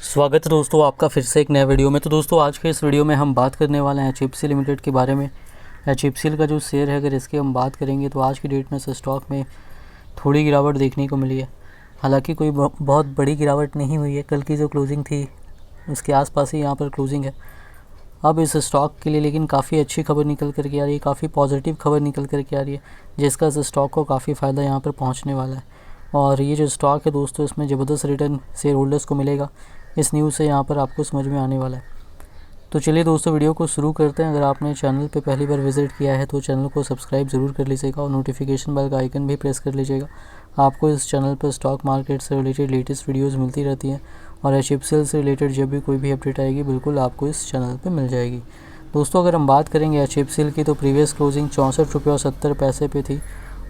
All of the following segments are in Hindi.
स्वागत है दोस्तों आपका फिर से एक नए वीडियो में। तो दोस्तों आज के इस वीडियो में हम बात करने वाले हैं एचएफसीएल लिमिटेड के बारे में। एचएफसीएल का जो शेयर है, अगर इसकी हम बात करेंगे तो आज की डेट में इस स्टॉक में थोड़ी गिरावट देखने को मिली है। हालांकि कोई बहुत बड़ी गिरावट नहीं हुई है। कल की जो क्लोजिंग थी उसके आसपास ही यहाँ पर क्लोजिंग है अब इस स्टॉक के लिए। लेकिन काफ़ी अच्छी खबर निकल कर के आ रही है, काफ़ी पॉजिटिव खबर निकल कर के आ रही है, जिसका इस स्टॉक को काफ़ी फ़ायदा यहाँ पर पहुँचने वाला है। और ये जो स्टॉक है दोस्तों, इसमें ज़बरदस्त रिटर्न शेयर होल्डर्स को मिलेगा। इस न्यूज़ से यहाँ पर आपको समझ में आने वाला है। तो चलिए दोस्तों वीडियो को शुरू करते हैं। अगर आपने चैनल पे पहली बार विज़िट किया है तो चैनल को सब्सक्राइब ज़रूर कर लीजिएगा और नोटिफिकेशन बेल का आइकन भी प्रेस कर लीजिएगा। आपको इस चैनल पर स्टॉक मार्केट से रिलेटेड लेटेस्ट वीडियोज़ मिलती रहती हैं और एचएफसीएल से रिलेटेड जब भी कोई भी अपडेट आएगी बिल्कुल आपको इस चैनल पर मिल जाएगी। दोस्तों अगर हम बात करेंगे एचएफसीएल की, तो प्रीवियस क्लोजिंग 64 रुपये और 70 पैसे पे थी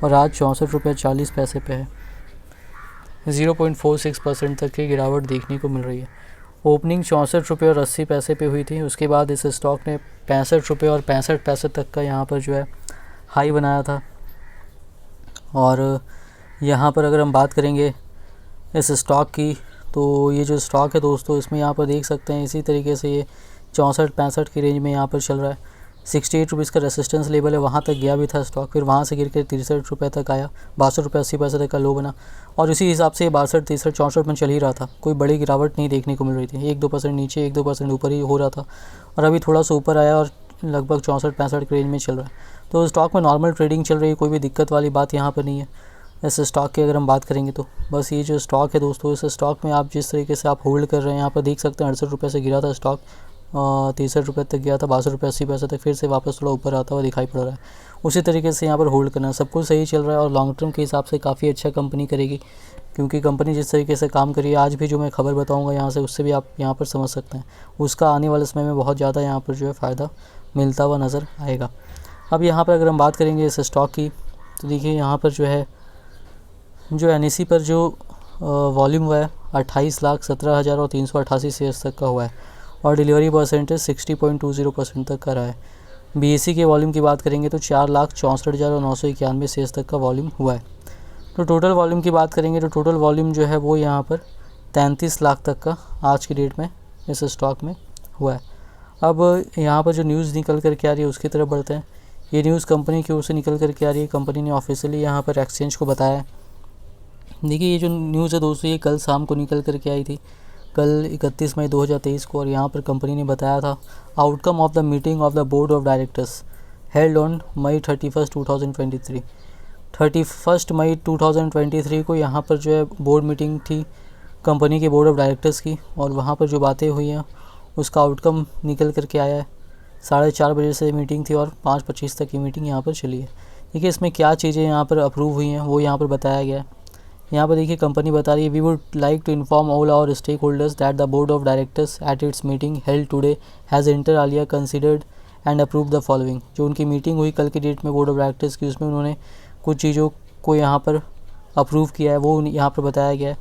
और आज 64 रुपये 40 पैसे पे है। 0.46% तक की गिरावट देखने को मिल रही है। ओपनिंग 64 रुपये और 80 पैसे पे हुई थी। उसके बाद इस स्टॉक ने 65 रुपये और 65 पैसे तक का यहाँ पर जो है हाई बनाया था। और यहाँ पर अगर हम बात करेंगे इस स्टॉक की, तो ये जो स्टॉक है दोस्तों, इसमें यहाँ पर देख सकते हैं इसी तरीके से ये 64-65 की रेंज में यहाँ पर चल रहा है। 68 रुपीज़ का रेसिस्टेंस लेवल है, वहाँ तक गया भी था स्टॉक, फिर वहाँ से गिर कर 63 रुपये तक आया, 62 रुपये 80 पैसे तक का लो बना और इसी हिसाब से 62, 63, 64 में चल ही रहा था। कोई बड़ी गिरावट नहीं देखने को मिल रही थी। 1-2% नीचे 1-2% ऊपर ही हो रहा था और अभी थोड़ा सा ऊपर आया और लगभग 64-65 की रेंज में चल रहा है। तो स्टॉक में नॉर्मल ट्रेडिंग चल रही है, कोई भी दिक्कत वाली बात यहाँ पर नहीं है। इस स्टॉक की अगर हम बात करेंगे तो बस ये जो स्टॉक है दोस्तों, इस स्टॉक में आप जिस तरीके से आप होल्ड कर रहे हैं, यहाँ पर देख सकते हैं 68 रुपये से गिरा था स्टॉक, 63 रुपये तक गया था, 62 रुपये 80 पैसे तक, फिर से वापस थोड़ा ऊपर आता हुआ दिखाई पड़ रहा है। उसी तरीके से यहाँ पर होल्ड करना है, सब कुछ सही चल रहा है और लॉन्ग टर्म के हिसाब से काफ़ी अच्छा कंपनी करेगी, क्योंकि कंपनी जिस तरीके से काम करी है, आज भी जो मैं खबर बताऊँगा यहाँ से, उससे भी आप यहाँ पर समझ सकते हैं उसका आने वाले समय में बहुत ज़्यादा यहाँ पर जो है फ़ायदा मिलता हुआ नज़र आएगा। अब यहाँ पर अगर हम बात करेंगे इस स्टॉक की, तो देखिए यहाँ पर जो है जो एनएसई पर जो वॉल्यूम हुआ है 28,17,000 और 388 शेयर्स तक का हुआ है और डिलीवरी परसेंटेज 60.20% तक का रहा है। बीएसई के वॉल्यूम की बात करेंगे तो 4,64,000 और 991 शेयर्स तक का वॉल्यूम हुआ है। तो टोटल वॉल्यूम की बात करेंगे तो टोटल वॉल्यूम जो है वो यहाँ पर 33 लाख तक का आज की डेट में इस स्टॉक में हुआ है। अब यहाँ पर जो न्यूज़ निकल कर के आ रही है उसकी तरफ बढ़ते हैं। ये न्यूज़ कंपनी की ओर से निकल कर के आ रही है, कंपनी ने ऑफिशियली यहाँ पर एक्सचेंज को बताया है। देखिए ये जो न्यूज़ है दोस्तों, ये कल शाम को निकल कर के आई थी, कल 31 मई 2023 को, और यहाँ पर कंपनी ने बताया था outcome of the meeting of the board of directors held on May 31, 2023। 31 मई 2023 को यहाँ पर जो है बोर्ड मीटिंग थी कंपनी के बोर्ड ऑफ डायरेक्टर्स की, और वहाँ पर जो बातें हुई हैं उसका आउटकम निकल कर के आया है। 4:30 बजे से मीटिंग थी और 5:25 तक की मीटिंग यहाँ पर चली है। देखिए इसमें क्या चीज़ें यहाँ पर अप्रूव हुई हैं वो यहाँ पर बताया गया है। यहाँ पर देखिए कंपनी बता रही है, we would like to inform all our stakeholders that the board of directors at its meeting held today has inter alia considered and approve the following. जो उनकी मीटिंग हुई कल की डेट में बोर्ड ऑफ डायरेक्टर्स की, उसमें उन्होंने कुछ चीज़ों को यहाँ पर अप्रूव किया है, वो यहाँ पर बताया गया है।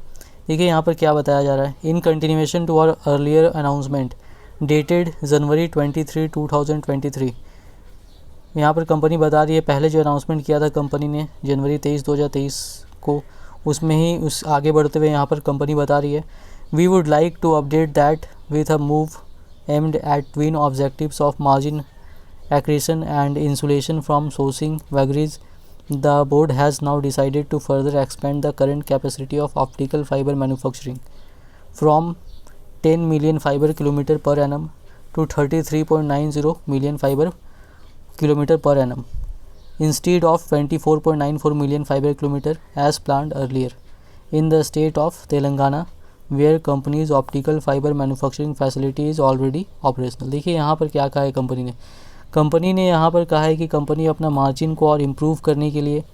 देखिए यहाँ पर क्या बताया जा रहा है, in continuation to our earlier announcement dated January 23, 2023। यहाँ पर कंपनी बता रही है पहले जो अनाउंसमेंट किया था कंपनी ने जनवरी 23, 2023 को, उसमें ही उस आगे बढ़ते हुए यहाँ पर कंपनी बता रही है, we would like to update that with a move aimed at twin objectives of margin accretion and insulation from sourcing vagaries, the board has now decided to further expand the current capacity of optical fibre manufacturing from 10 million fibre kilometre per annum to 33.90 million fibre kilometre per annum instead of 24.94 million fiber kilometer as planned earlier in the state of Telangana where company's optical fiber manufacturing facility is already operational। देखिए यहाँ पर क्या कहा है कंपनी ने यहाँ पर कहा है कि कंपनी अपना मार्जिन को और इम्प्रूव करने के लिए,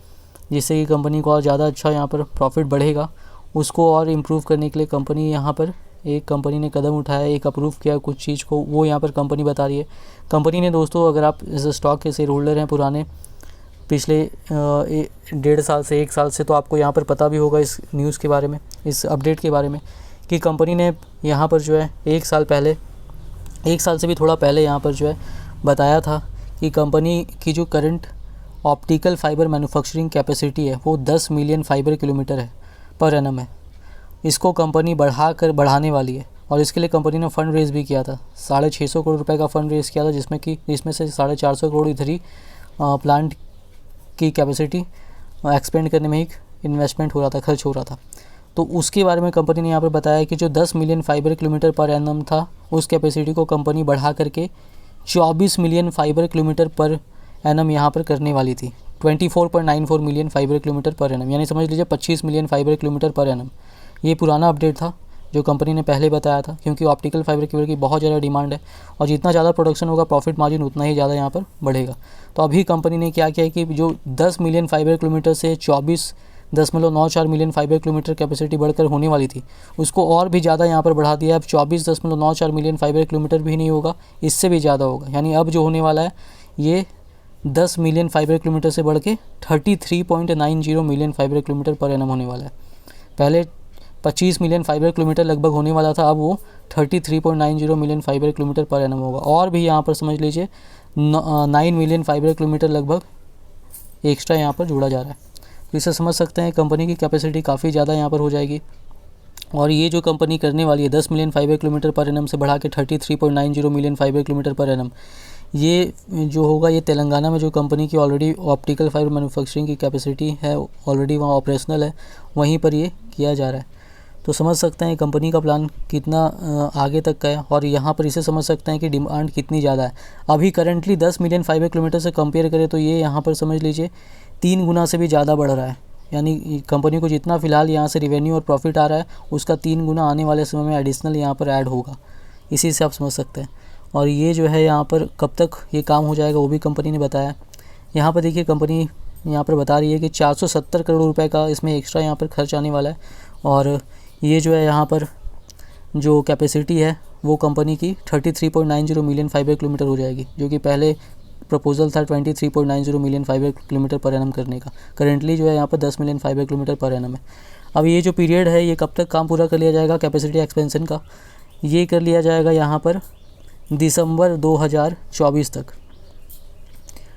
जिससे कि कंपनी को और ज़्यादा अच्छा यहाँ पर प्रॉफिट बढ़ेगा, उसको और इम्प्रूव करने के लिए कंपनी यहाँ पर कंपनी ने कदम उठाया, एक अप्रूव किया कुछ चीज़ को, वो यहाँ पर कंपनी बता रही है। कंपनी ने दोस्तों, अगर आप इस स्टॉक के शेयर होल्डर हैं पुराने पिछले 1.5 साल से 1 साल से, तो आपको यहाँ पर पता भी होगा इस न्यूज़ के बारे में, इस अपडेट के बारे में, कि कंपनी ने यहाँ पर जो है 1 साल पहले, 1 साल से भी थोड़ा पहले यहाँ पर जो है बताया था कि कंपनी की जो current optical fibre manufacturing capacity है वो 10 मिलियन फाइबर किलोमीटर है पर एनम है। इसको कंपनी बढ़ाने वाली है और इसके लिए कंपनी ने फ़ंड रेज़ भी किया था, 650 करोड़ रुपए का फ़ंड रेज़ किया था, जिसमें से 450 करोड़ इधर ही प्लांट की कैपेसिटी एक्सपेंड करने में ही इन्वेस्टमेंट हो रहा था, खर्च हो रहा था। तो उसके बारे में कंपनी ने यहाँ पर बताया कि जो 10 million fibre kilometre per annum था, उस कैपेसिटी को कंपनी बढ़ा करके 24 million fibre kilometre per annum यहाँ पर करने वाली थी। 24.94 million fibre kilometre per annum, यानी समझ लीजिए 25 million fibre kilometre per annum. ये पुराना अपडेट था जो कंपनी ने पहले बताया था, क्योंकि ऑप्टिकल फाइबर केबल की बहुत ज़्यादा डिमांड है और जितना ज़्यादा प्रोडक्शन होगा प्रॉफिट मार्जिन उतना ही ज़्यादा यहाँ पर बढ़ेगा। तो अभी कंपनी ने क्या किया है कि जो 10 मिलियन फाइबर किलोमीटर से 24.94 मिलियन फाइबर किलोमीटर कैपेसिटी बढ़कर होने वाली थी, उसको और भी ज़्यादा यहाँ पर बढ़ा दिया। अब 24.94 मिलियन फाइबर किलोमीटर भी नहीं होगा, इससे भी ज़्यादा होगा। यानी अब जो होने वाला है ये 10 मिलियन फाइबर किलोमीटर से बढ़ के 33.90 million fibre kilometre per annum होने वाला है। पहले 25 मिलियन फाइबर किलोमीटर लगभग होने वाला था, अब वो 33.90 million fibre kilometre per annum होगा। और भी यहाँ पर समझ लीजिए 9 मिलियन फाइबर किलोमीटर लगभग एक्स्ट्रा यहाँ पर जोड़ा जा रहा है। तो इससे समझ सकते हैं कंपनी की कैपेसिटी काफ़ी ज़्यादा यहाँ पर हो जाएगी। और ये जो कंपनी करने वाली है 10 million fibre kilometre per annum से बढ़ा के 33.90 million fibre kilometre per annum, ये जो होगा ये तेलंगाना में जो कंपनी की ऑलरेडी ऑप्टिकल फाइबर मैन्युफैक्चरिंग की कैपेसिटी है, ऑलरेडी वहाँ ऑपरेशनल है, वहीं पर ये किया जा रहा है। तो समझ सकते हैं कंपनी का प्लान कितना आगे तक का है। और यहाँ पर इसे समझ सकते हैं कि डिमांड कितनी ज़्यादा है। अभी करंटली 10 मिलियन फाइबर किलोमीटर से कंपेयर करें तो ये यहाँ पर समझ लीजिए 3 गुना से भी ज़्यादा बढ़ रहा है। यानी कंपनी को जितना फ़िलहाल यहाँ से रिवेन्यू और प्रॉफिट आ रहा है, उसका 3 गुना आने वाले समय में एडिशनल यहाँ पर ऐड होगा। इसी से आप समझ सकते हैं। और ये जो है यहाँ पर कब तक ये काम हो जाएगा वो भी कंपनी ने बताया। यहाँ पर देखिए कंपनी यहाँ पर बता रही है कि 470 करोड़ रुपए का इसमें एक्स्ट्रा यहाँ पर खर्च आने वाला है। और ये जो है यहाँ पर जो कैपेसिटी है वो कंपनी की 33.90 मिलियन फाइबर किलोमीटर हो जाएगी, जो कि पहले प्रपोजल था 23.90 million fibre kilometre per annum करने का। करेंटली जो है यहाँ पर 10 million fibre kilometre per annum है। अब ये जो पीरियड है ये कब तक काम पूरा कर लिया जाएगा कैपेसिटी एक्सपेंशन का, ये कर लिया जाएगा यहाँ पर दिसंबर 2024 तक।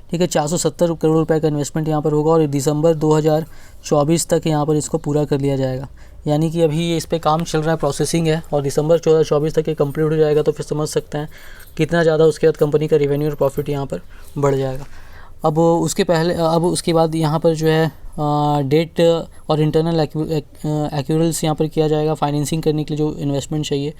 ठीक है, 470 करोड़ रुपए का इन्वेस्टमेंट यहाँ पर होगा और दिसंबर 2024 तक यहाँ पर इसको पूरा कर लिया जाएगा। यानी कि अभी ये इस पे काम चल रहा है, प्रोसेसिंग है, और दिसंबर 2024 तक ये कंप्लीट हो जाएगा। तो फिर समझ सकते हैं कितना ज़्यादा उसके बाद कंपनी का रेवेन्यू और प्रॉफिट यहाँ पर बढ़ जाएगा। अब उसके बाद यहाँ पर जो है डेट और इंटरनल एक्यूरेल्स यहाँ पर किया जाएगा फाइनेंसिंग करने के लिए जो इन्वेस्टमेंट चाहिए।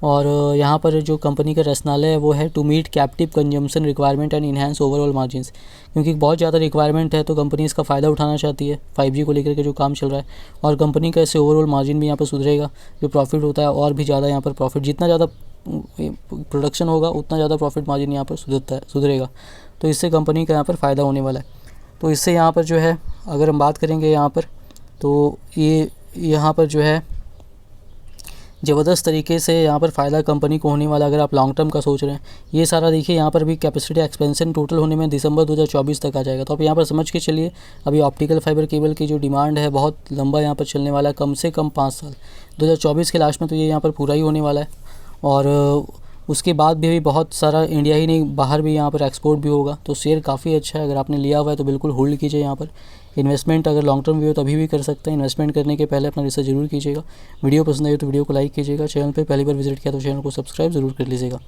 और यहाँ पर जो कंपनी का रसनालय है वो है to meet captive consumption requirement and enhance overall margins, क्योंकि बहुत ज़्यादा रिक्वायरमेंट है तो कंपनी इसका फ़ायदा उठाना चाहती है 5G को लेकर के जो काम चल रहा है। और कंपनी का इससे ओवरऑल मार्जिन भी यहाँ पर सुधरेगा, जो प्रॉफिट होता है और भी ज़्यादा यहाँ पर प्रॉफिट, जितना ज़्यादा प्रोडक्शन होगा उतना ज़्यादा प्रॉफिट मार्जिन यहाँ पर सुधरेगा। तो इससे कंपनी का यहाँ पर फ़ायदा होने वाला है। तो इससे यहाँ पर जो है अगर हम बात करेंगे यहाँ पर, तो ये यहाँ पर जो है ज़बरदस्त तरीके से यहाँ पर फ़ायदा कंपनी को होने वाला। अगर आप लॉन्ग टर्म का सोच रहे हैं, ये सारा देखिए यहाँ पर भी कैपेसिटी एक्सपेंशन टोटल होने में दिसंबर 2024 तक आ जाएगा। तो आप यहाँ पर समझ के चलिए अभी ऑप्टिकल फाइबर केबल की जो डिमांड है बहुत लंबा यहाँ पर चलने वाला है, कम से कम 5 साल। 2024 के लास्ट में तो ये यहाँ पर पूरा ही होने वाला है। और उसके बाद भी बहुत सारा इंडिया ही नहीं बाहर भी यहाँ पर एक्सपोर्ट भी होगा। तो शेयर काफ़ी अच्छा है, अगर आपने लिया हुआ है तो बिल्कुल होल्ड कीजिए। यहाँ पर इन्वेस्टमेंट अगर लॉन्ग टर्म भी हो तो अभी भी कर सकते हैं। इन्वेस्टमेंट करने के पहले अपना रिसर्च जरूर कीजिएगा। वीडियो पसंद आई तो वीडियो को लाइक कीजिएगा। चैनल पर पहली बार विजिट किया तो चैनल को सब्सक्राइब जरूर कर लीजिएगा।